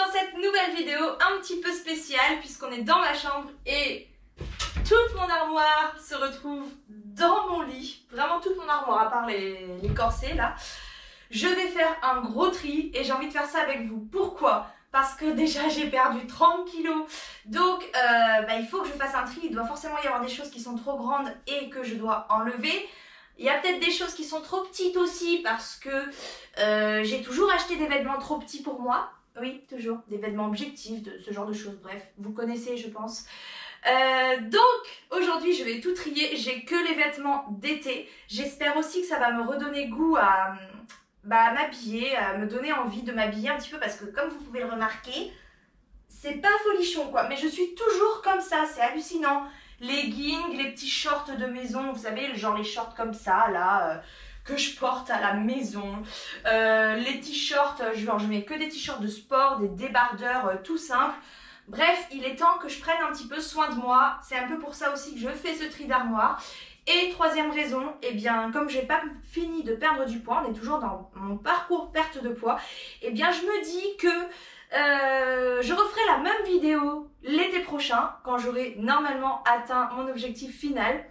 dans cette nouvelle vidéo un petit peu spéciale puisqu'on est dans ma chambre et toute mon armoire se retrouve dans mon lit. Vraiment toute mon armoire à part les corsets là. Je vais faire un gros tri et j'ai envie de faire ça avec vous. Pourquoi ? Parce que déjà j'ai perdu 30 kilos. Donc il faut que je fasse un tri. Il doit forcément y avoir des choses qui sont trop grandes et que je dois enlever. Il y a peut-être des choses qui sont trop petites aussi parce que j'ai toujours acheté des vêtements trop petits pour moi. Oui, toujours. Des vêtements objectifs, ce genre de choses. Bref, vous connaissez je pense. Donc aujourd'hui je vais tout trier. J'ai que les vêtements d'été. J'espère aussi que ça va me redonner goût à m'habiller, à me donner envie de m'habiller un petit peu parce que comme vous pouvez le remarquer, c'est pas folichon quoi. Mais je suis toujours comme ça, c'est hallucinant. Leggings, les petits shorts de maison, vous savez, genre les shorts comme ça, là, que je porte à la maison. Les t-shirts, je mets que des t-shirts de sport, des débardeurs tout simples. Bref, il est temps que je prenne un petit peu soin de moi. C'est un peu pour ça aussi que je fais ce tri d'armoire. Et troisième raison, eh bien, comme j'ai pas fini de perdre du poids, on est toujours dans mon parcours perte de poids, eh bien, je me dis que je referai la même vidéo l'été prochain, quand j'aurai normalement atteint mon objectif final,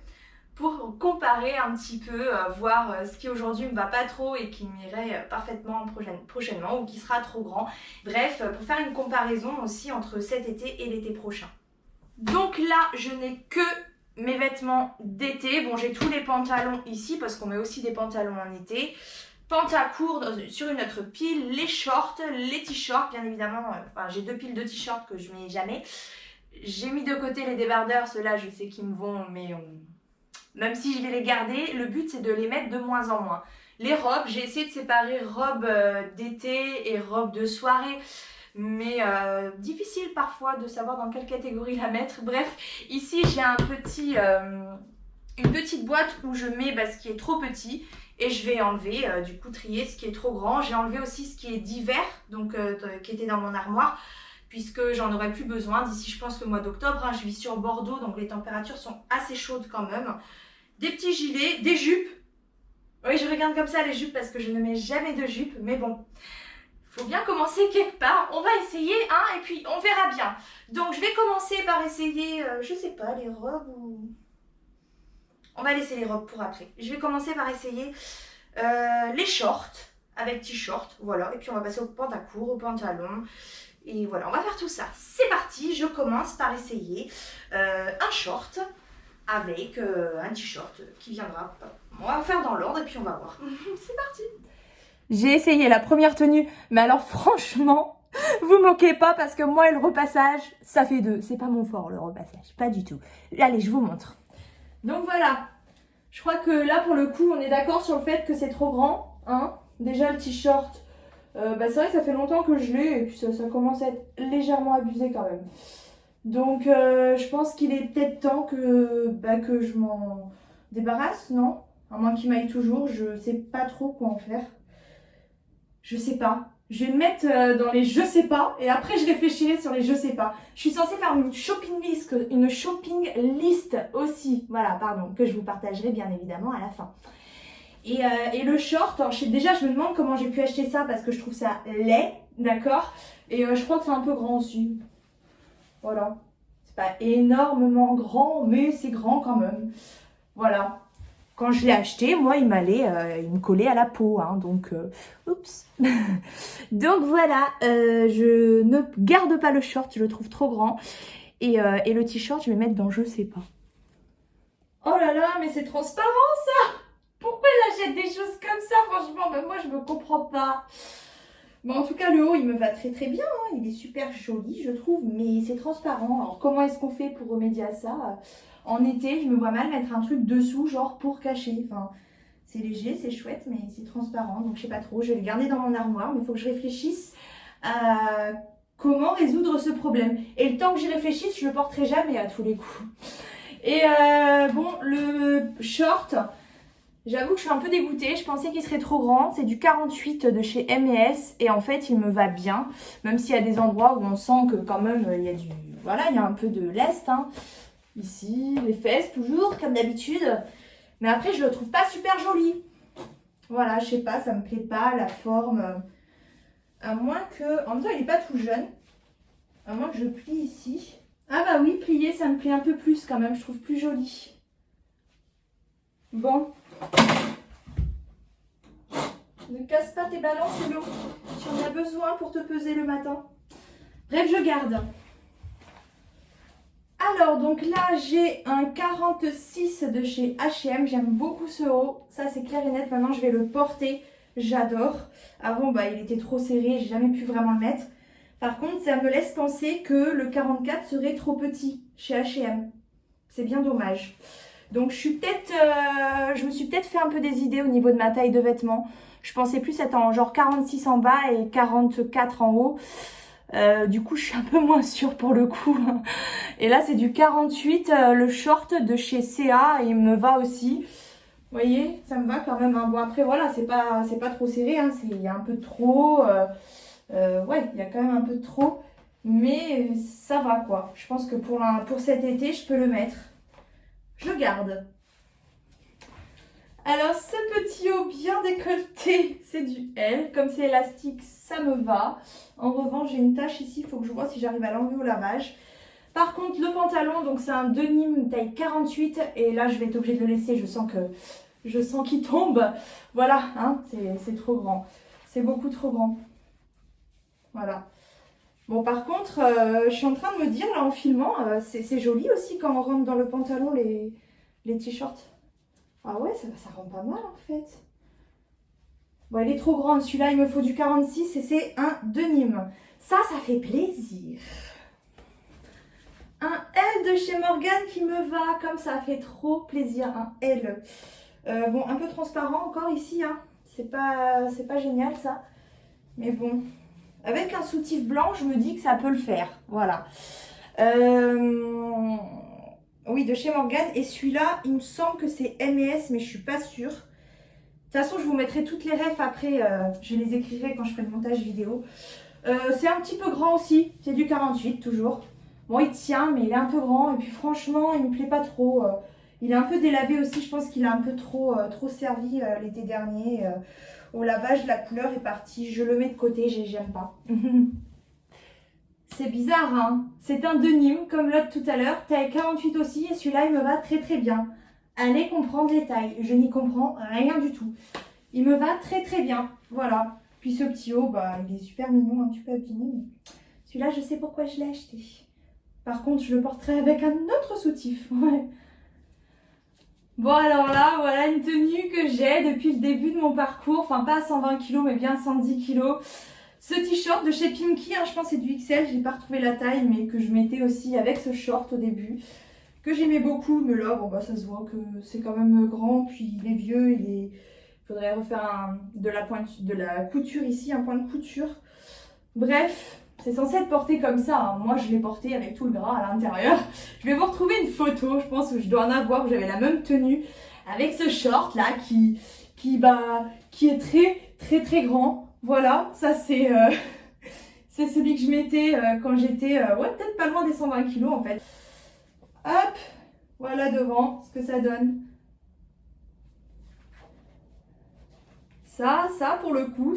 pour comparer un petit peu, voir ce qui aujourd'hui me va pas trop et qui m'irait parfaitement prochainement ou qui sera trop grand. Bref, pour faire une comparaison aussi entre cet été et l'été prochain. Donc là, je n'ai que mes vêtements d'été. Bon, j'ai tous les pantalons ici parce qu'on met aussi des pantalons en été. Pantacourt sur une autre pile, les shorts, les t-shirts, bien évidemment. J'ai 2 piles de t-shirts que je mets jamais. J'ai mis de côté les débardeurs, ceux-là je sais qu'ils me vont, mais même si je vais les garder, le but c'est de les mettre de moins en moins. Les robes, j'ai essayé de séparer robes d'été et robes de soirée. Mais difficile parfois de savoir dans quelle catégorie la mettre. Bref, ici j'ai une petite boîte où je mets ce qui est trop petit et je vais enlever, du coup trier ce qui est trop grand. J'ai enlevé aussi ce qui est d'hiver, donc qui était dans mon armoire, puisque j'en aurai plus besoin d'ici je pense le mois d'octobre. Je vis sur Bordeaux, donc les températures sont assez chaudes quand même. Des petits gilets, des jupes. Oui, je regarde comme ça les jupes parce que je ne mets jamais de jupes, mais bon. Faut bien commencer quelque part, on va essayer, et puis on verra bien. Donc je vais commencer par essayer, je sais pas, les robes ou... On va laisser les robes pour après. Je vais commencer par essayer les shorts, avec t-shirt, voilà. Et puis on va passer au pantacourt, au pantalon, et voilà, on va faire tout ça. C'est parti, je commence par essayer un short avec un t-shirt qui viendra. On va faire dans l'ordre et puis on va voir. C'est parti. J'ai essayé la première tenue, mais alors franchement, vous moquez pas parce que moi et le repassage, ça fait deux. C'est pas mon fort le repassage, pas du tout. Allez, je vous montre. Donc voilà, je crois que là pour le coup, on est d'accord sur le fait que c'est trop grand. Déjà le t-shirt, c'est vrai que ça fait longtemps que je l'ai et puis ça commence à être légèrement abusé quand même. Donc je pense qu'il est peut-être temps que je m'en débarrasse, non ? À moins qu'il m'aille toujours, je sais pas trop quoi en faire. Je sais pas. Je vais me mettre dans les je sais pas et après je réfléchirai sur les je sais pas. Je suis censée faire une shopping list aussi. Voilà, pardon, que je vous partagerai bien évidemment à la fin. Et le short, alors déjà je me demande comment j'ai pu acheter ça parce que je trouve ça laid, d'accord ? Et je crois que c'est un peu grand aussi. Voilà. C'est pas énormément grand, mais c'est grand quand même. Voilà. Quand je l'ai acheté, moi, il me collait à la peau, donc, oups. Donc voilà, je ne garde pas le short, je le trouve trop grand. Et le t-shirt, je vais mettre dans je sais pas. Oh là là, mais c'est transparent ça! Pourquoi j'achète des choses comme ça, franchement? Moi, je me comprends pas. Mais en tout cas, le haut, il me va très très bien, il est super joli, je trouve, mais c'est transparent. Alors, comment est-ce qu'on fait pour remédier à ça? En été, je me vois mal mettre un truc dessous, genre pour cacher. Enfin, c'est léger, c'est chouette, mais c'est transparent. Donc, je sais pas trop. Je vais le garder dans mon armoire, mais il faut que je réfléchisse à comment résoudre ce problème. Et le temps que j'y réfléchisse, je le porterai jamais à tous les coups. Et bon, le short, j'avoue que je suis un peu dégoûtée. Je pensais qu'il serait trop grand. C'est du 48 de chez M&S. Et en fait, il me va bien. Même s'il y a des endroits où on sent que quand même, il y a du... Voilà, il y a un peu de lest, Ici, les fesses, toujours, comme d'habitude. Mais après, je le trouve pas super joli. Voilà, je sais pas, ça me plaît pas, la forme. À moins que... En même temps, il est pas tout jeune. À moins que je plie ici. Ah bah oui, plier, ça me plaît un peu plus quand même. Je trouve plus joli. Bon. Ne casse pas tes balances, Hello. Tu en as besoin pour te peser le matin. Bref, je garde. Alors, donc là, j'ai un 46 de chez H&M. J'aime beaucoup ce haut. Ça, c'est clair et net. Maintenant, je vais le porter. J'adore. Avant, bah, il était trop serré. J'ai jamais pu vraiment le mettre. Par contre, ça me laisse penser que le 44 serait trop petit chez H&M. C'est bien dommage. Donc, je me suis peut-être fait un peu des idées au niveau de ma taille de vêtements. Je pensais plus être en genre 46 en bas et 44 en haut. Du coup, je suis un peu moins sûre pour le coup. Et là, c'est du 48, le short de chez CA. Et il me va aussi. Vous voyez, ça me va quand même. Hein. Bon, après, voilà, c'est pas trop serré. Hein. Il y a un peu trop. Ouais, il y a quand même un peu de trop. Mais ça va, quoi. Je pense que pour cet été, je peux le mettre. Je garde. Alors, ce petit haut bien décolleté, c'est du L. Comme c'est élastique, ça me va. En revanche, j'ai une tache ici. Il faut que je vois si j'arrive à l'enlever au lavage. Par contre, le pantalon, donc c'est un denim taille 48. Et là, je vais être obligée de le laisser. Je sens qu'il tombe. Voilà, hein, c'est trop grand. C'est beaucoup trop grand. Voilà. Bon, par contre, je suis en train de me dire, là, en filmant, c'est joli aussi quand on rentre dans le pantalon, les t-shirts. Ah ouais, ça rend pas mal, en fait. Bon, elle est trop grande. Celui-là, il me faut du 46 et c'est un denim. Ça fait plaisir. Un L de chez Morgan qui me va, comme ça fait trop plaisir, un L. Bon, un peu transparent encore ici, hein. C'est pas génial, ça. Mais bon... Avec un soutif blanc, je me dis que ça peut le faire. Voilà. Oui, de chez Morgan. Et celui-là, il me semble que c'est M&S, mais je suis pas sûre. De toute façon, je vous mettrai toutes les refs après. Je les écrirai quand je ferai le montage vidéo. C'est un petit peu grand aussi. C'est du 48, toujours. Bon, il tient, mais il est un peu grand. Et puis franchement, il me plaît pas trop. Il est un peu délavé aussi. Je pense qu'il a un peu trop servi l'été dernier. Au lavage, la couleur est partie. Je le mets de côté, j'aime pas. C'est bizarre, hein. C'est un denim, comme l'autre tout à l'heure. Taille 48 aussi, et celui-là, il me va très très bien. Allez comprendre les tailles. Je n'y comprends rien du tout. Il me va très très bien. Voilà. Puis ce petit haut, bah, il est super mignon, un petit peu abîmé. Mais celui-là, je sais pourquoi je l'ai acheté. Par contre, je le porterai avec un autre soutif. Ouais. Bon, alors là, voilà une tenue que j'ai depuis le début de mon parcours. Enfin, pas à 120 kg, mais bien à 110 kg. Ce t-shirt de chez Pimkie, hein, je pense que c'est du XL. Je n'ai pas retrouvé la taille, mais que je mettais aussi avec ce short au début. Que j'aimais beaucoup, mais là, bon, bah, ça se voit que c'est quand même grand. Puis il est vieux, il faudrait refaire de la couture ici, un point de couture. Bref... C'est censé être porté comme ça, hein. Moi je l'ai porté avec tout le gras à l'intérieur. Je vais vous retrouver une photo, je pense, où je dois en avoir, où j'avais la même tenue avec ce short là qui est très très très grand. Voilà, ça c'est c'est celui que je mettais quand j'étais, ouais, peut-être pas loin des 120 kg en fait. Hop, voilà devant ce que ça donne. Ça pour le coup,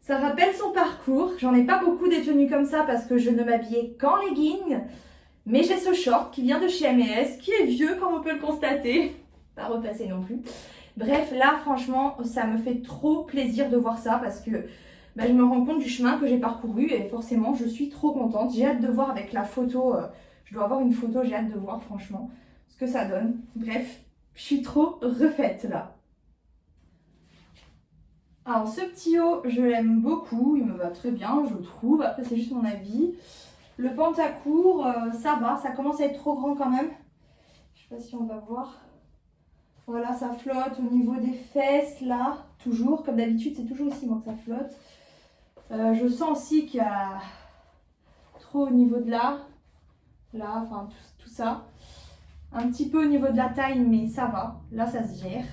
ça rappelle son parcours. J'en ai pas beaucoup des tenues comme ça parce que je ne m'habillais qu'en legging. Mais j'ai ce short qui vient de chez M&S, qui est vieux comme on peut le constater. Pas repassé non plus. Bref, là franchement, ça me fait trop plaisir de voir ça parce que bah, je me rends compte du chemin que j'ai parcouru et forcément je suis trop contente. J'ai hâte de voir avec la photo. Je dois avoir une photo, j'ai hâte de voir franchement ce que ça donne. Bref, je suis trop refaite là. Alors ce petit haut, je l'aime beaucoup, il me va très bien, je trouve. Après c'est juste mon avis. Le pantacourt, ça va, ça commence à être trop grand quand même. Je sais pas si on va voir. Voilà, ça flotte au niveau des fesses là, toujours. Comme d'habitude, c'est toujours ici moi que ça flotte. Je sens aussi qu'il y a trop au niveau de là. Là, enfin tout ça. Un petit peu au niveau de la taille, mais ça va. Là, ça se gère.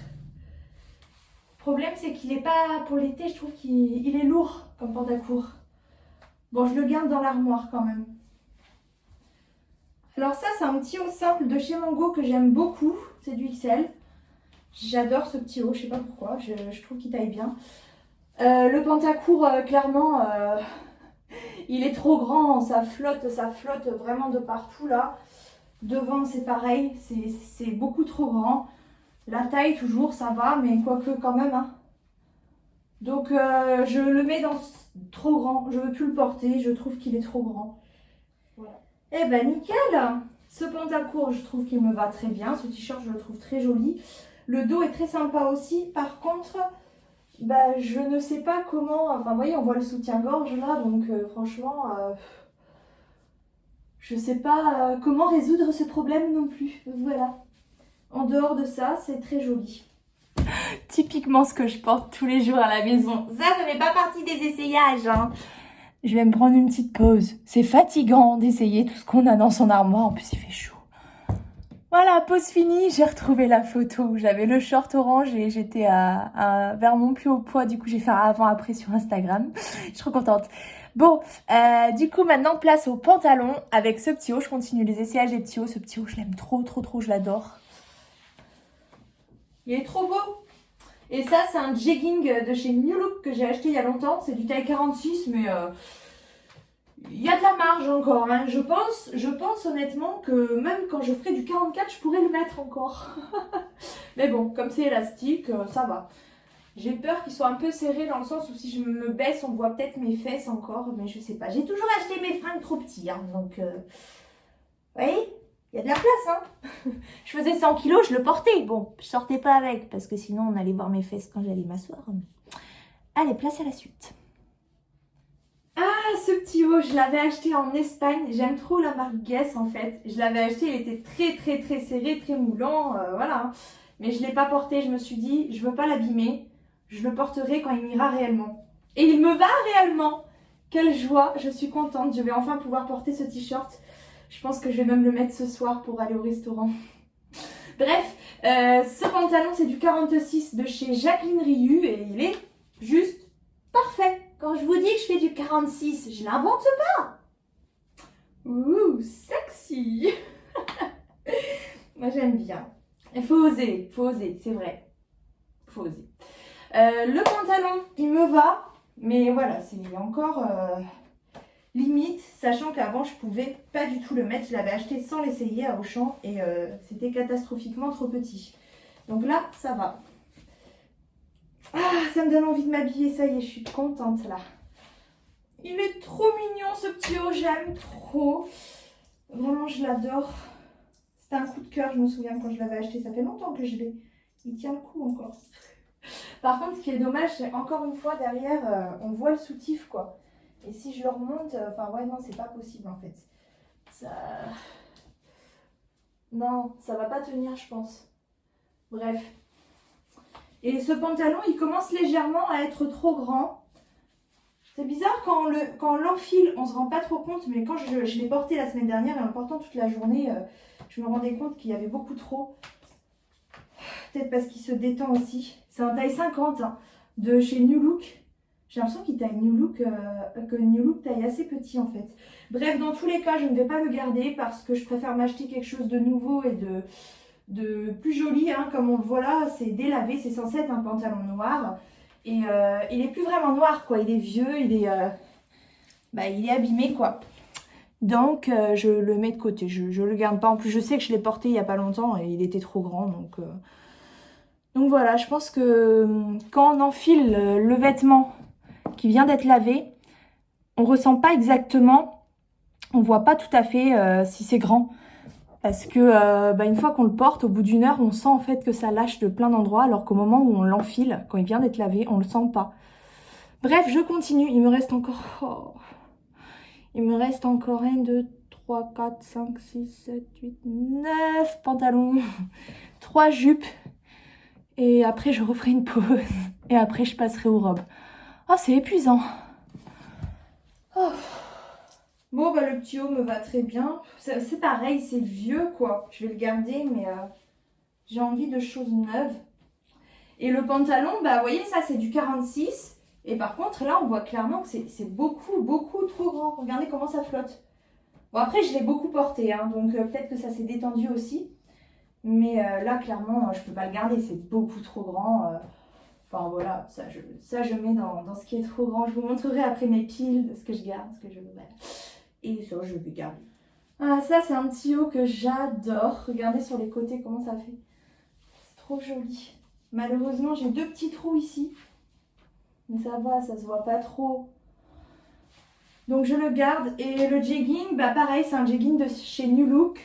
Le problème, c'est qu'il n'est pas pour l'été, je trouve qu'il est lourd comme pantacourt. Bon, je le garde dans l'armoire quand même. Alors ça, c'est un petit haut simple de chez Mango que j'aime beaucoup. C'est du XL. J'adore ce petit haut, je sais pas pourquoi. Je trouve qu'il taille bien. Le pantacourt, clairement, Il est trop grand, ça flotte vraiment de partout là. Devant c'est pareil, c'est beaucoup trop grand. La taille toujours ça va, mais quoique quand même. Hein. Donc je le mets dans trop grand, je veux plus le porter, je trouve qu'il est trop grand. Voilà. Eh ben nickel. Ce pantalon je trouve qu'il me va très bien, ce t-shirt je le trouve très joli. Le dos est très sympa aussi, par contre, bah, je ne sais pas comment, enfin vous voyez on voit le soutien-gorge là, donc franchement, je ne sais pas comment résoudre ce problème non plus, voilà. En dehors de ça, c'est très joli. Typiquement ce que je porte tous les jours à la maison. Ça fait pas partie des essayages. Hein. Je vais me prendre une petite pause. C'est fatigant d'essayer tout ce qu'on a dans son armoire. En plus, il fait chaud. Voilà, pause finie. J'ai retrouvé la photo. J'avais le short orange et j'étais vers mon plus haut poids. Du coup, j'ai fait un avant-après sur Instagram. Je suis trop contente. Bon, du coup, maintenant, place au pantalon avec ce petit haut. Je continue les essayages des petits hauts. Ce petit haut, je l'aime trop, je l'adore. Il est trop beau. Et ça, c'est un jegging de chez New Look que j'ai acheté il y a longtemps. C'est du taille 46, mais il y a de la marge encore. Hein. Je pense honnêtement que même quand je ferai du 44, je pourrais le mettre encore. Mais bon, comme c'est élastique, ça va. J'ai peur qu'il soit un peu serré dans le sens où si je me baisse, on voit peut-être mes fesses encore. Mais je sais pas. J'ai toujours acheté mes fringues trop petits. Hein, donc, vous voyez ? Il y a de la place, hein. Je faisais 100 kilos, je le portais. Bon, je sortais pas avec, parce que sinon on allait voir mes fesses quand j'allais m'asseoir. Allez, place à la suite. Ah, ce petit haut, je l'avais acheté en Espagne. J'aime trop la marque Guess, en fait. Je l'avais acheté, il était très serré, très moulant, voilà. Mais je ne l'ai pas porté, je me suis dit, je veux pas l'abîmer. Je le porterai quand il m'ira réellement. Et il me va réellement. Quelle joie, je suis contente. Je vais enfin pouvoir porter ce t-shirt. Je pense que je vais même le mettre ce soir pour aller au restaurant. Bref, ce pantalon c'est du 46 de chez Jacqueline Rioux et il est juste parfait. Quand je vous dis que je fais du 46, je l'invente pas. Ouh, sexy. Moi j'aime bien. Il faut oser, c'est vrai. Faut oser. Le pantalon, il me va, mais voilà, c'est encore... limite, sachant qu'avant je pouvais pas du tout le mettre, je l'avais acheté sans l'essayer à Auchan et c'était catastrophiquement trop petit. Donc là, ça va. Ah, ça me donne envie de m'habiller, ça y est, je suis contente là. Il est trop mignon ce petit haut, j'aime trop. Vraiment, je l'adore. C'était un coup de cœur, je me souviens quand je l'avais acheté, ça fait longtemps que je l'ai. Il tient le coup encore. Par contre, ce qui est dommage, c'est encore une fois derrière, on voit le soutif quoi. Et si je le remonte, enfin ouais non c'est pas possible en fait. Ça... Non, ça va pas tenir je pense. Bref. Et ce pantalon il commence légèrement à être trop grand. C'est bizarre quand on l'enfile, on se rend pas trop compte. Mais quand je l'ai porté la semaine dernière et en le portant toute la journée, je me rendais compte qu'il y avait beaucoup trop. Peut-être parce qu'il se détend aussi. C'est un taille 50 hein, de chez New Look. J'ai l'impression qu'il taille New Look, que New Look taille assez petit en fait. Bref, dans tous les cas, je ne vais pas le garder parce que je préfère m'acheter quelque chose de nouveau et de plus joli. Hein, comme on le voit là, c'est délavé, c'est censé être un pantalon noir. Et il est plus vraiment noir quoi, il est vieux, il est abîmé quoi. Donc je le mets de côté, je le garde pas. En plus je sais que je l'ai porté il n'y a pas longtemps et il était trop grand. Donc voilà, je pense que quand on enfile le vêtement qui vient d'être lavé, on ressent pas exactement, on voit pas tout à fait si c'est grand. Parce que une fois qu'on le porte, au bout d'une heure, on sent en fait que ça lâche de plein d'endroits, alors qu'au moment où on l'enfile, quand il vient d'être lavé, on le sent pas. Bref, je continue, il me reste encore... Il me reste encore 1, 2, 3, 4, 5, 6, 7, 8, 9 pantalons, 3 jupes. Et après, je referai une pause. Et après, je passerai aux robes. Oh, c'est épuisant. Oh. Bon, le petit haut me va très bien. C'est pareil, c'est vieux, quoi. Je vais le garder, mais j'ai envie de choses neuves. Et le pantalon, vous voyez, ça, c'est du 46. Et par contre, là, on voit clairement que c'est beaucoup trop grand. Regardez comment ça flotte. Bon, après, je l'ai beaucoup porté, hein, donc peut-être que ça s'est détendu aussi. Mais là, clairement, je peux pas le garder. C'est beaucoup trop grand. Enfin voilà, ça je mets dans ce qui est trop grand. Je vous montrerai après mes piles, de ce que je garde, ce que je veux. Et ça, je vais garder. Ah, ça, c'est un petit haut que j'adore. Regardez sur les côtés comment ça fait. C'est trop joli. Malheureusement, j'ai 2 petits trous ici. Mais ça va, ça se voit pas trop. Donc je le garde. Et le jegging, bah pareil, c'est un jegging de chez New Look.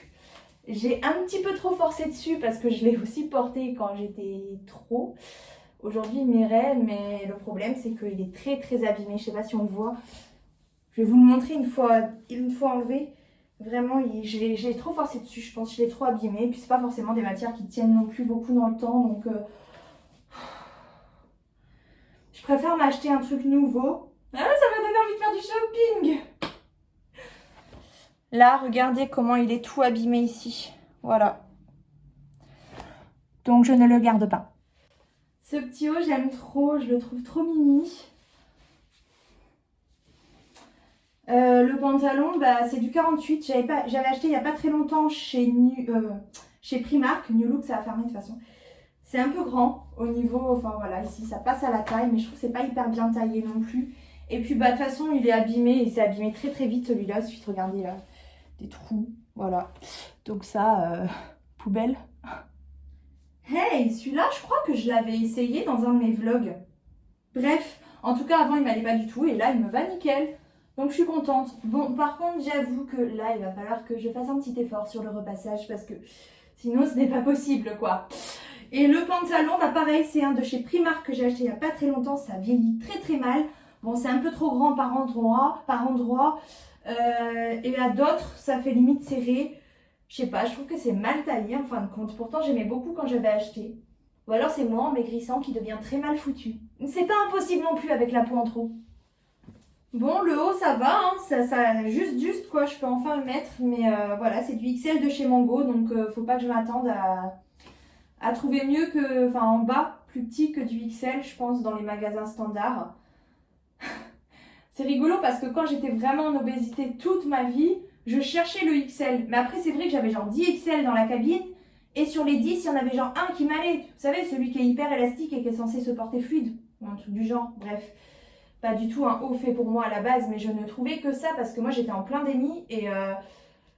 J'ai un petit peu trop forcé dessus parce que je l'ai aussi porté quand j'étais trop. Aujourd'hui, il m'irait, mais le problème, c'est qu'il est très très abîmé. Je sais pas si on le voit. Je vais vous le montrer une fois enlevé. Vraiment, j'ai trop forcé dessus. Je pense que je l'ai trop abîmé. Et puis, c'est pas forcément des matières qui tiennent non plus beaucoup dans le temps. Donc, je préfère m'acheter un truc nouveau. Ah, ça m'a donné envie de faire du shopping. Là, regardez comment il est tout abîmé ici. Voilà. Donc, je ne le garde pas. Ce petit haut, j'aime trop. Je le trouve trop mimi. Le pantalon, bah, c'est du 48. J'avais acheté il n'y a pas très longtemps chez Primark. New Look, ça a fermé de toute façon. C'est un peu grand au niveau, enfin voilà, ici ça passe à la taille, mais je trouve que c'est pas hyper bien taillé non plus. Et puis bah de toute façon, il est abîmé et c'est abîmé très très vite celui-là. Suite, regardez là, des trous, voilà. Donc ça, poubelle. Hey, celui-là, je crois que je l'avais essayé dans un de mes vlogs. Bref, en tout cas avant il m'allait pas du tout et là il me va nickel. Donc je suis contente. Bon, par contre, j'avoue que là, il va falloir que je fasse un petit effort sur le repassage parce que sinon, ce n'est pas possible, quoi. Et le pantalon, bah pareil, c'est un de chez Primark que j'ai acheté il n'y a pas très longtemps. Ça vieillit très très mal. Bon, c'est un peu trop grand par endroit. Et à d'autres, ça fait limite serré. Je sais pas, je trouve que c'est mal taillé en fin de compte. Pourtant, j'aimais beaucoup quand j'avais acheté. Ou alors, c'est moi, en maigrissant, qui devient très mal foutu. C'est pas impossible non plus avec la peau en trop. Bon, le haut, ça va, hein, ça juste quoi, je peux enfin le mettre. Mais voilà, c'est du XL de chez Mango, donc faut pas que je m'attende à trouver mieux que, enfin en bas, plus petit que du XL, je pense, dans les magasins standards. C'est rigolo parce que quand j'étais vraiment en obésité toute ma vie, je cherchais le XL. Mais après, c'est vrai que j'avais genre 10 XL dans la cabine, et sur les 10, il y en avait genre un qui m'allait. Vous savez, celui qui est hyper élastique et qui est censé se porter fluide, ou un truc du genre, bref. Pas du tout un haut fait pour moi à la base, mais je ne trouvais que ça parce que moi j'étais en plein déni et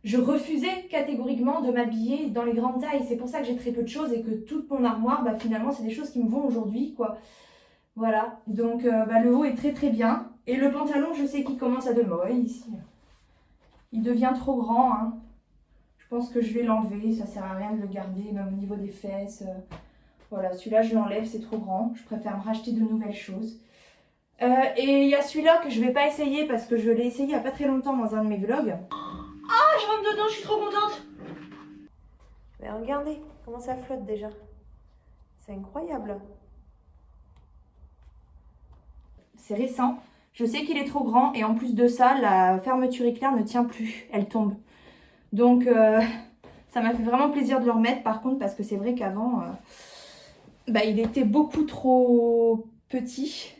je refusais catégoriquement de m'habiller dans les grandes tailles. C'est pour ça que j'ai très peu de choses et que toute mon armoire, bah, finalement, c'est des choses qui me vont aujourd'hui, quoi. Voilà, donc bah, le haut est très très bien. Et le pantalon, je sais qu'il commence à devenir... Ouais, ici, il devient trop grand, hein. Je pense que je vais l'enlever, ça sert à rien de le garder, même au niveau des fesses. Voilà, celui-là, je l'enlève, c'est trop grand. Je préfère me racheter de nouvelles choses. Et il y a celui-là que je vais pas essayer parce que je l'ai essayé il y a pas très longtemps dans un de mes vlogs. Ah, je rentre dedans, je suis trop contente. Mais regardez comment ça flotte déjà. C'est incroyable. C'est récent. Je sais qu'il est trop grand et en plus de ça, la fermeture éclair ne tient plus. Elle tombe. Donc, ça m'a fait vraiment plaisir de le remettre par contre parce que c'est vrai qu'avant, bah, il était beaucoup trop petit.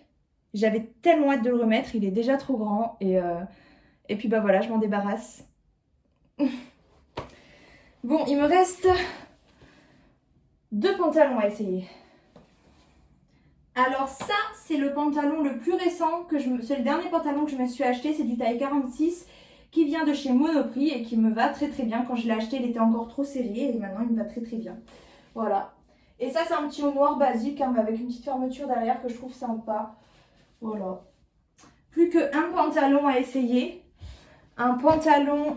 J'avais tellement hâte de le remettre, il est déjà trop grand et puis bah voilà, je m'en débarrasse. Bon, il me reste 2 pantalons à essayer. Alors ça, c'est le pantalon le plus récent, c'est le dernier pantalon que je me suis acheté, c'est du taille 46 qui vient de chez Monoprix et qui me va très très bien. Quand je l'ai acheté, il était encore trop serré et maintenant il me va très très bien. Voilà. Et ça, c'est un petit haut noir basique hein, avec une petite fermeture derrière que je trouve sympa. Voilà. Plus qu'un pantalon à essayer. Un pantalon...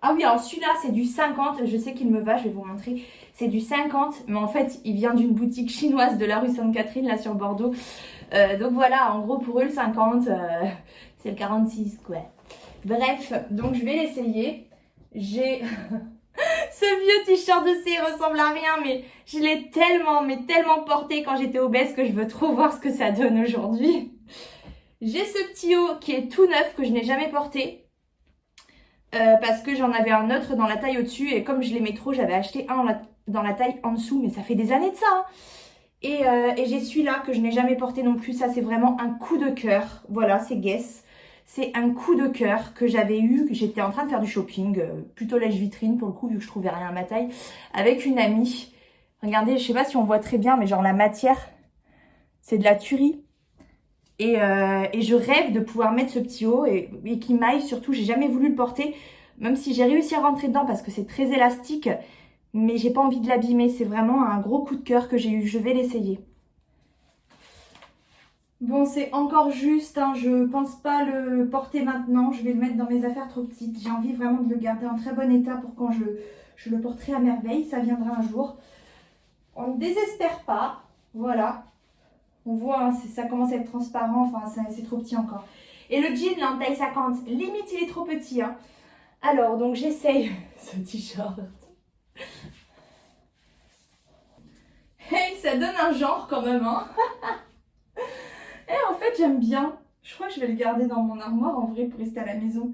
Ah oui, alors celui-là, c'est du 50. Je sais qu'il me va, je vais vous montrer. C'est du 50, mais en fait, il vient d'une boutique chinoise de la rue Sainte-Catherine, là sur Bordeaux. Donc voilà, en gros, pour eux, le 50, c'est le 46, quoi. Bref, donc je vais l'essayer. J'ai... Ce vieux t-shirt de C ressemble à rien, mais je l'ai tellement porté quand j'étais obèse que je veux trop voir ce que ça donne aujourd'hui. J'ai ce petit haut qui est tout neuf que je n'ai jamais porté. Parce que j'en avais un autre dans la taille au-dessus et comme je l'aimais trop, j'avais acheté un dans la taille en dessous, mais ça fait des années de ça. Hein. Et j'ai celui-là que je n'ai jamais porté non plus, ça c'est vraiment un coup de cœur. Voilà, c'est Guess. C'est un coup de cœur que j'avais eu, que j'étais en train de faire du shopping, plutôt lèche-vitrine pour le coup, vu que je trouvais rien à ma taille, avec une amie. Regardez, je sais pas si on voit très bien, mais genre la matière, c'est de la tuerie. Et je rêve de pouvoir mettre ce petit haut et qu'il m'aille. Surtout, j'ai jamais voulu le porter, même si j'ai réussi à rentrer dedans parce que c'est très élastique. Mais j'ai pas envie de l'abîmer. C'est vraiment un gros coup de cœur que j'ai eu. Je vais l'essayer. Bon, c'est encore juste, hein, je pense pas le porter maintenant. Je vais le mettre dans mes affaires trop petites. J'ai envie vraiment de le garder en très bon état pour quand je le porterai à merveille. Ça viendra un jour. On ne désespère pas. Voilà. On voit, hein, ça commence à être transparent. Enfin, c'est trop petit encore. Et le jean, là, en taille 50, limite, il est trop petit. Hein. Alors, donc, j'essaye ce t-shirt. Hey, ça donne un genre quand même, hein. En fait, j'aime bien. Je crois que je vais le garder dans mon armoire en vrai pour rester à la maison.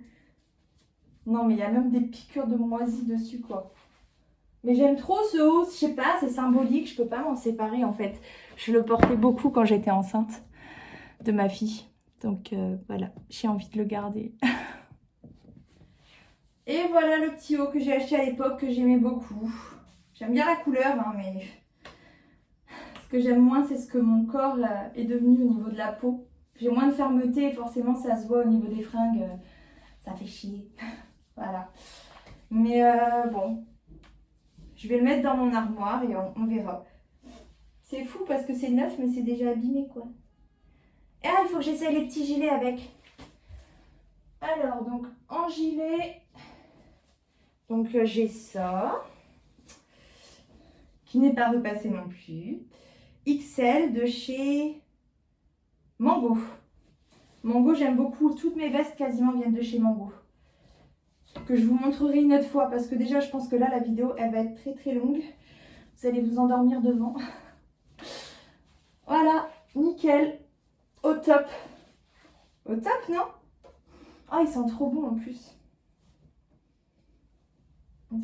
Non, mais il y a même des piqûres de moisis dessus, quoi. Mais j'aime trop ce haut, je sais pas, c'est symbolique, je peux pas m'en séparer en fait. Je le portais beaucoup quand j'étais enceinte de ma fille. Donc voilà, j'ai envie de le garder. Et voilà le petit haut que j'ai acheté à l'époque, que j'aimais beaucoup. J'aime bien la couleur, hein, mais ce que j'aime moins, c'est ce que mon corps est devenu au niveau de la peau. J'ai moins de fermeté et forcément ça se voit au niveau des fringues. Ça fait chier. Voilà. Mais bon, je vais le mettre dans mon armoire et on verra. C'est fou parce que c'est neuf, mais c'est déjà abîmé, quoi. Et il faut que j'essaye les petits gilets avec. Alors, donc, en gilet, donc j'ai ça, qui n'est pas repassé non plus. XL de chez Mango. Mango, j'aime beaucoup. Toutes mes vestes quasiment viennent de chez Mango. Que je vous montrerai une autre fois parce que déjà, je pense que là, la vidéo, elle va être très très longue. Vous allez vous endormir devant. Voilà, nickel. Au top. Au top, non? Ah, ils sont trop bons en plus.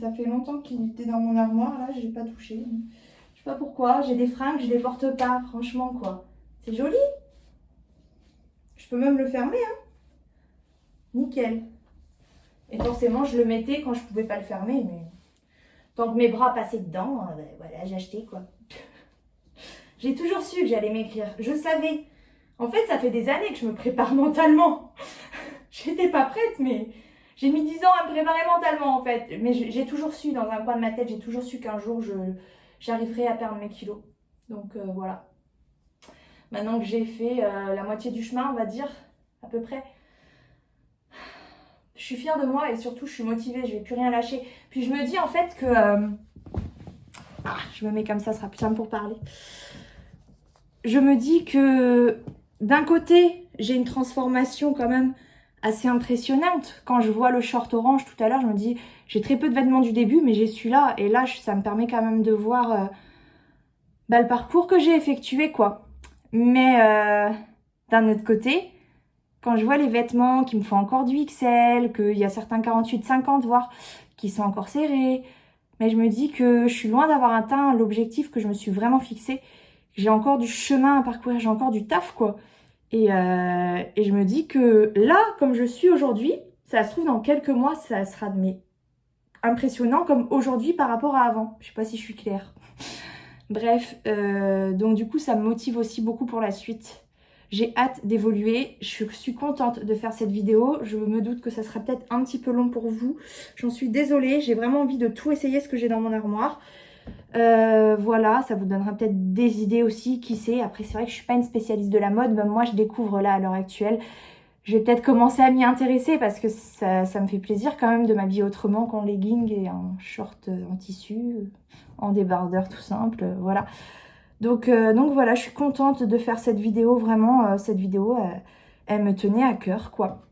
Ça fait longtemps qu'il était dans mon armoire, là, j'ai pas touché. Je sais pas pourquoi, j'ai des fringues, je les porte pas, franchement, quoi. C'est joli. Je peux même le fermer, hein. Nickel. Et forcément, je le mettais quand je pouvais pas le fermer, mais tant que mes bras passaient dedans, ben voilà, j'ai acheté, quoi. J'ai toujours su que j'allais m'écrire. Je savais. En fait, ça fait des années que je me prépare mentalement. J'étais pas prête, mais j'ai mis 10 ans à me préparer mentalement, en fait. Mais j'ai toujours su, dans un coin de ma tête, j'ai toujours su qu'un jour, j'arriverai à perdre mes kilos. Donc, voilà. Maintenant que j'ai fait la moitié du chemin, on va dire, à peu près, je suis fière de moi et surtout, je suis motivée. Je vais plus rien lâcher. Puis, je me dis, en fait, que... je me mets comme ça sera plus simple pour parler. Je me dis que, d'un côté, j'ai une transformation quand même assez impressionnante. Quand je vois le short orange tout à l'heure, je me dis, j'ai très peu de vêtements du début, mais j'ai celui-là. Et là, ça me permet quand même de voir le parcours que j'ai effectué, quoi. Mais d'un autre côté, quand je vois les vêtements qui me font encore du XL, qu'il y a certains 48-50 voire, qui sont encore serrés, mais je me dis que je suis loin d'avoir atteint l'objectif que je me suis vraiment fixé. J'ai encore du chemin à parcourir, j'ai encore du taf, quoi. Et je me dis que là, comme je suis aujourd'hui, ça se trouve dans quelques mois, ça sera impressionnant comme aujourd'hui par rapport à avant. Je sais pas si je suis claire. Bref, donc du coup, ça me motive aussi beaucoup pour la suite. J'ai hâte d'évoluer. Je suis contente de faire cette vidéo. Je me doute que ça sera peut-être un petit peu long pour vous. J'en suis désolée. J'ai vraiment envie de tout essayer ce que j'ai dans mon armoire. Voilà, ça vous donnera peut-être des idées aussi, qui sait. Après, c'est vrai que je suis pas une spécialiste de la mode, même moi je découvre là à l'heure actuelle. Je vais peut-être commencer à m'y intéresser parce que ça me fait plaisir quand même de m'habiller autrement qu'en legging et en short en tissu, en débardeur tout simple, voilà. Donc voilà, je suis contente de faire cette vidéo, vraiment, cette vidéo, elle me tenait à cœur, quoi.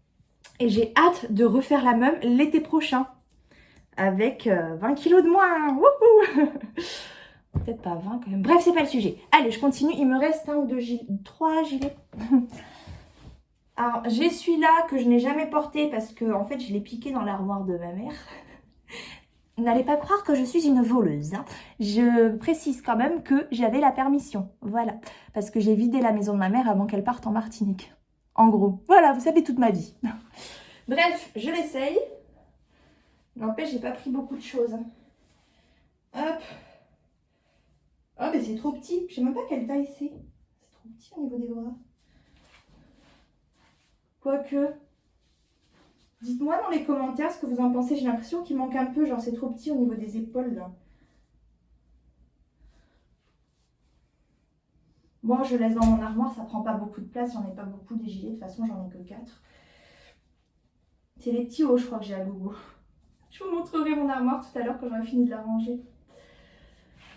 Et j'ai hâte de refaire la même l'été prochain. Avec 20 kilos de moins. Wouhou. Peut-être pas 20 quand même. Bref, c'est pas le sujet. Allez, je continue. Il me reste 1 ou 2 gilets. 3 gilets. Alors, j'ai celui-là que je n'ai jamais porté parce que, en fait, je l'ai piqué dans l'armoire de ma mère. N'allez pas croire que je suis une voleuse. Hein. Je précise quand même que j'avais la permission. Voilà. Parce que j'ai vidé la maison de ma mère avant qu'elle parte en Martinique. En gros. Voilà, vous savez toute ma vie. Bref, je l'essaye. N'empêche, j'ai pas pris beaucoup de choses. Hop. Ah, mais c'est trop petit. Je sais même pas quelle taille c'est. C'est trop petit au niveau des bras. Quoique. Dites-moi dans les commentaires ce que vous en pensez. J'ai l'impression qu'il manque un peu. Genre, c'est trop petit au niveau des épaules, là. Bon, je laisse dans mon armoire. Ça prend pas beaucoup de place. J'en ai pas beaucoup des gilets. De toute façon, j'en ai que 4. C'est les petits hauts, je crois que j'ai à gogo. Je vous montrerai mon armoire tout à l'heure quand j'aurai fini de la ranger.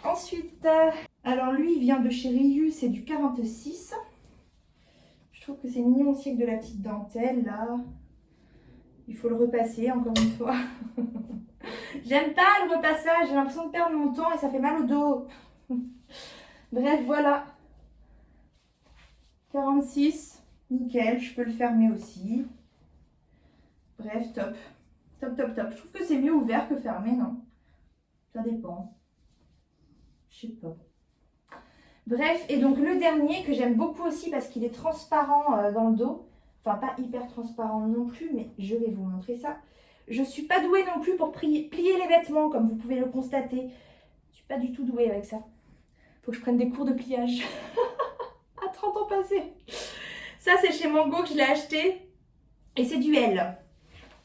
Ensuite, alors lui, il vient de chez Riu, c'est du 46. Je trouve que c'est mignon aussi avec de la petite dentelle, là. Il faut le repasser, encore une fois. J'aime pas le repassage, j'ai l'impression de perdre mon temps et ça fait mal au dos. Bref, voilà. 46, nickel, je peux le fermer aussi. Bref, top. Top, top, top. Je trouve que c'est mieux ouvert que fermé, non? Ça dépend. Je sais pas. Bref, et donc le dernier que j'aime beaucoup aussi parce qu'il est transparent dans le dos. Enfin, pas hyper transparent non plus, mais je vais vous montrer ça. Je ne suis pas douée non plus pour plier les vêtements, comme vous pouvez le constater. Je suis pas du tout douée avec ça. Faut que je prenne des cours de pliage. À 30 ans passés. Ça, c'est chez Mango que je l'ai acheté. Et c'est du L.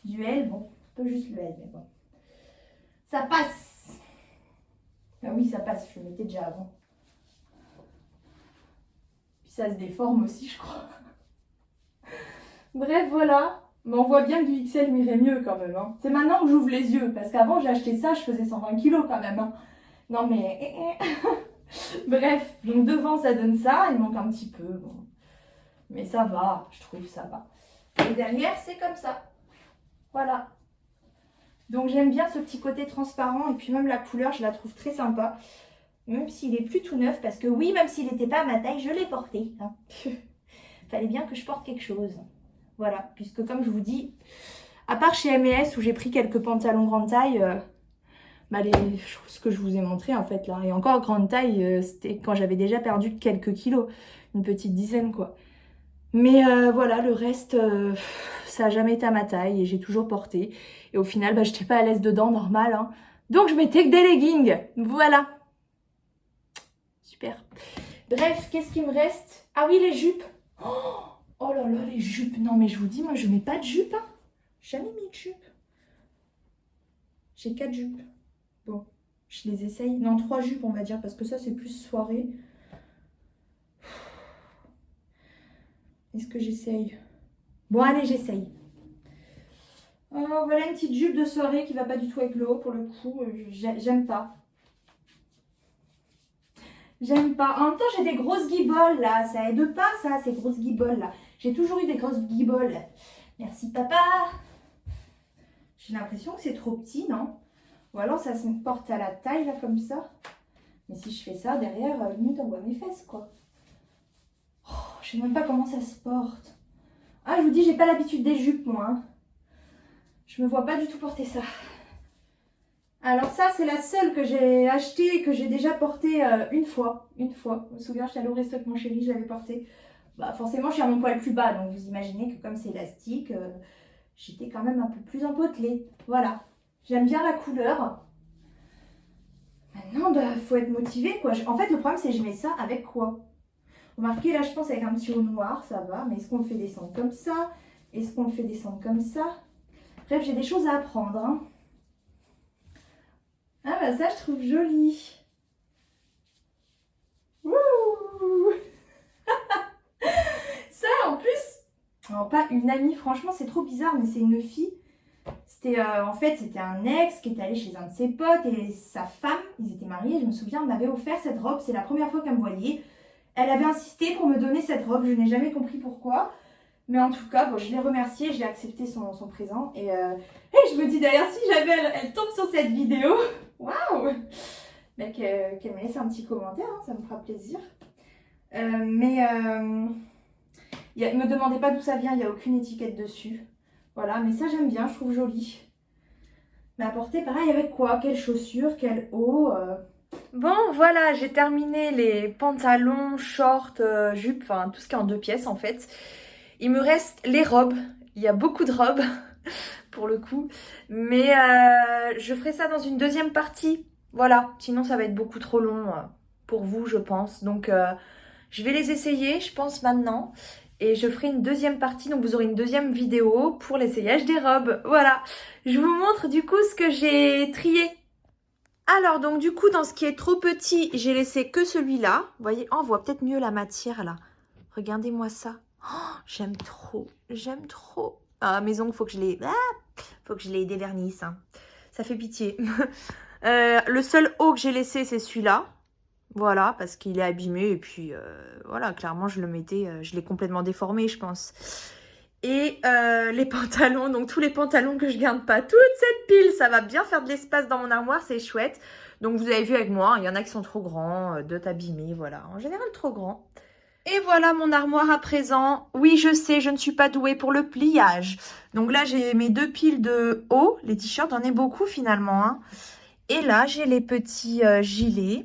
Du L, bon, pas juste le L, mais bon. Ça passe. Ah oui, ça passe, je le mettais déjà avant. Puis ça se déforme aussi, je crois. Bref, voilà. Mais on voit bien que du XL m'irait mieux quand même. Hein. C'est maintenant que j'ouvre les yeux. Parce qu'avant, j'ai acheté ça, je faisais 120 kilos quand même. Hein. Non mais... Bref, donc devant, ça donne ça. Il manque un petit peu. Bon. Mais ça va, je trouve, ça va. Et derrière, c'est comme ça. Voilà. Donc j'aime bien ce petit côté transparent. Et puis même la couleur, je la trouve très sympa. Même s'il est plus tout neuf. Parce que oui, même s'il n'était pas à ma taille, je l'ai porté. Hein. Fallait bien que je porte quelque chose. Voilà, puisque comme je vous dis, à part chez M&S où j'ai pris quelques pantalons grande taille, ce que je vous ai montré en fait là, et encore grande taille, c'était quand j'avais déjà perdu quelques kilos, une petite dizaine quoi. Mais voilà, le reste, ça n'a jamais été à ma taille et j'ai toujours porté. Et au final, je n'étais pas à l'aise dedans, normal. Hein. Donc je mettais que des leggings, voilà. Super. Bref, qu'est-ce qu'il me reste? Ah oui, les jupes. Oh là là, les jupes. Non, mais je vous dis, moi, je mets pas de jupe. Hein. Jamais mis de jupe. J'ai 4 jupes. Bon, je les essaye. Non, 3 jupes, on va dire, parce que ça, c'est plus soirée. Est-ce que j'essaye? Bon, allez, j'essaye. Oh, voilà une petite jupe de soirée qui va pas du tout avec le haut, pour le coup. J'aime pas. J'aime pas. En même temps, j'ai des grosses guiboles, là. Ça aide pas, ça, ces grosses guiboles, là. J'ai toujours eu des grosses guiboles. Merci, papa. J'ai l'impression que c'est trop petit, non? Ou alors, ça se porte à la taille, là, comme ça. Mais si je fais ça, derrière, limite, on voit mes fesses, quoi. Oh, je sais même pas comment ça se porte. Ah, je vous dis, j'ai pas l'habitude des jupes, moi. Hein. Je me vois pas du tout porter ça. Alors ça, c'est la seule que j'ai achetée et que j'ai déjà portée une fois. Une fois. Je me souviens, j'étais allée au resto avec mon chéri, je l'avais portée. Bah, forcément, je suis à mon poil plus bas, donc vous imaginez que comme c'est élastique, j'étais quand même un peu plus empotelée. Voilà. J'aime bien la couleur. Maintenant, faut être motivé, quoi. En fait, le problème, c'est que je mets ça avec quoi? Remarquez, là, je pense avec un petit haut noir, ça va. Mais est-ce qu'on le fait descendre comme ça? Est-ce qu'on le fait descendre comme ça? Bref, j'ai des choses à apprendre, hein. Ah bah ça, je trouve joli. Wouh. Ça, en plus, alors, pas une amie, franchement, c'est trop bizarre, mais c'est une fille. C'était en fait, c'était un ex qui était allé chez un de ses potes et sa femme, ils étaient mariés, je me souviens, m'avait offert cette robe. C'est la première fois qu'elle me voyait. Elle avait insisté pour me donner cette robe, je n'ai jamais compris pourquoi. Mais en tout cas, bon, je l'ai remerciée, j'ai accepté son présent. Et je me dis d'ailleurs, si jamais elle tombe sur cette vidéo, waouh, qu'elle me laisse un petit commentaire, hein, ça me fera plaisir. Ne me demandez pas d'où ça vient, il n'y a aucune étiquette dessus. Voilà, mais ça j'aime bien, je trouve joli. Mais à porter pareil avec quoi? Quelles chaussures? Quel haut Bon, voilà, j'ai terminé les pantalons, shorts, jupes, enfin tout ce qui est en 2 pièces en fait. Il me reste les robes. Il y a beaucoup de robes pour le coup. Mais je ferai ça dans une deuxième partie. Voilà, sinon ça va être beaucoup trop long pour vous, je pense. Donc, je vais les essayer, je pense, maintenant. Et je ferai une deuxième partie, donc vous aurez une deuxième vidéo pour l'essayage des robes. Voilà, je vous montre du coup ce que j'ai trié. Alors, donc du coup, dans ce qui est trop petit, j'ai laissé que celui-là. Vous voyez, oh, on voit peut-être mieux la matière là. Regardez-moi ça. Oh, j'aime trop, j'aime trop. Ah, mes ongles, faut que je les dévernisse. Hein. Ça fait pitié. Le seul haut que j'ai laissé, c'est celui-là. Voilà, parce qu'il est abîmé. Et puis, voilà, clairement, je le mettais, je l'ai complètement déformé, je pense. Et les pantalons, donc tous les pantalons que je garde pas. Toute cette pile, ça va bien faire de l'espace dans mon armoire, c'est chouette. Donc, vous avez vu avec moi, il y en a qui sont trop grands, d'autres abîmés, voilà. En général, trop grands. Et voilà mon armoire à présent. Oui, je sais, je ne suis pas douée pour le pliage. Donc là, j'ai mes 2 piles de haut. Les t-shirts, j'en ai beaucoup finalement. Hein. Et là, j'ai les petits gilets.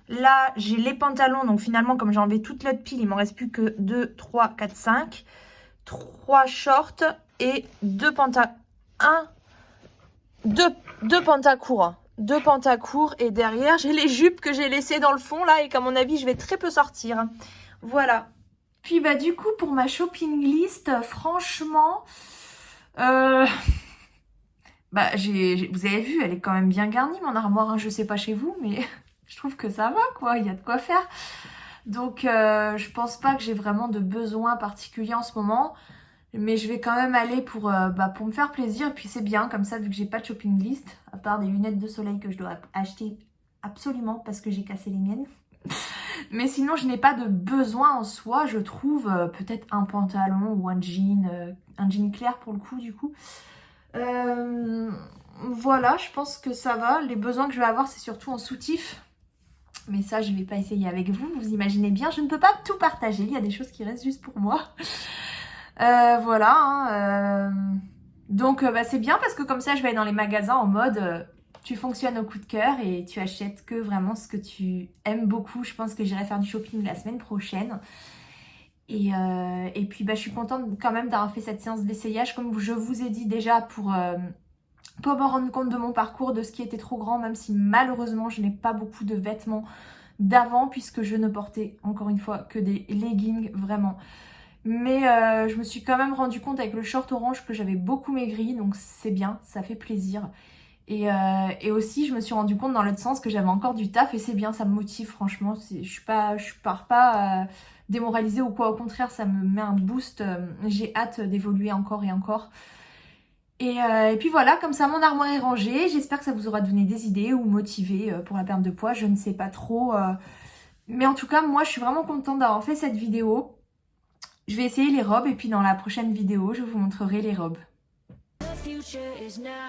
Là, j'ai les pantalons. Donc finalement, comme j'ai enlevé toute l'autre pile, il m'en reste plus que 2, 3, 4, 5. 3 shorts et 2 pantalons. 2 pantacourts. 2 pantacourts. Et derrière, j'ai les jupes que j'ai laissées dans le fond là et qu'à mon avis, je vais très peu sortir. Voilà. Puis bah du coup, pour ma shopping list, franchement... bah, vous avez vu, elle est quand même bien garnie, mon armoire. Hein, je sais pas chez vous, mais je trouve que ça va, quoi. Il y a de quoi faire. Donc, je pense pas que j'ai vraiment de besoin particulier en ce moment. Mais je vais quand même aller pour me faire plaisir. Et puis c'est bien, comme ça, vu que j'ai pas de shopping list, à part des lunettes de soleil que je dois acheter absolument parce que j'ai cassé les miennes. Mais sinon, je n'ai pas de besoin en soi, je trouve. Peut-être un pantalon ou un jean clair pour le coup, du coup. Voilà, je pense que ça va. Les besoins que je vais avoir, c'est surtout en soutif. Mais ça, je ne vais pas essayer avec vous. Vous imaginez bien, je ne peux pas tout partager. Il y a des choses qui restent juste pour moi. Voilà. Hein, donc, c'est bien parce que comme ça, je vais aller dans les magasins en mode... tu fonctionnes au coup de cœur et tu achètes que vraiment ce que tu aimes beaucoup. Je pense que j'irai faire du shopping la semaine prochaine. Et puis, je suis contente quand même d'avoir fait cette séance d'essayage. Comme je vous ai dit déjà, pour me rendre compte de mon parcours, de ce qui était trop grand, même si malheureusement, je n'ai pas beaucoup de vêtements d'avant, puisque je ne portais, encore une fois, que des leggings, vraiment. Mais je me suis quand même rendu compte avec le short orange que j'avais beaucoup maigri, donc c'est bien, ça fait plaisir. Et aussi, je me suis rendu compte dans l'autre sens que j'avais encore du taf et c'est bien, ça me motive franchement. Je pars pas démoralisée ou quoi, au contraire, ça me met un boost. J'ai hâte d'évoluer encore et encore. Et puis voilà, comme ça mon armoire est rangée. J'espère que ça vous aura donné des idées ou motivé pour la perte de poids, je ne sais pas trop. Mais en tout cas, moi je suis vraiment contente d'avoir fait cette vidéo. Je vais essayer les robes et puis dans la prochaine vidéo, je vous montrerai les robes. The future is now.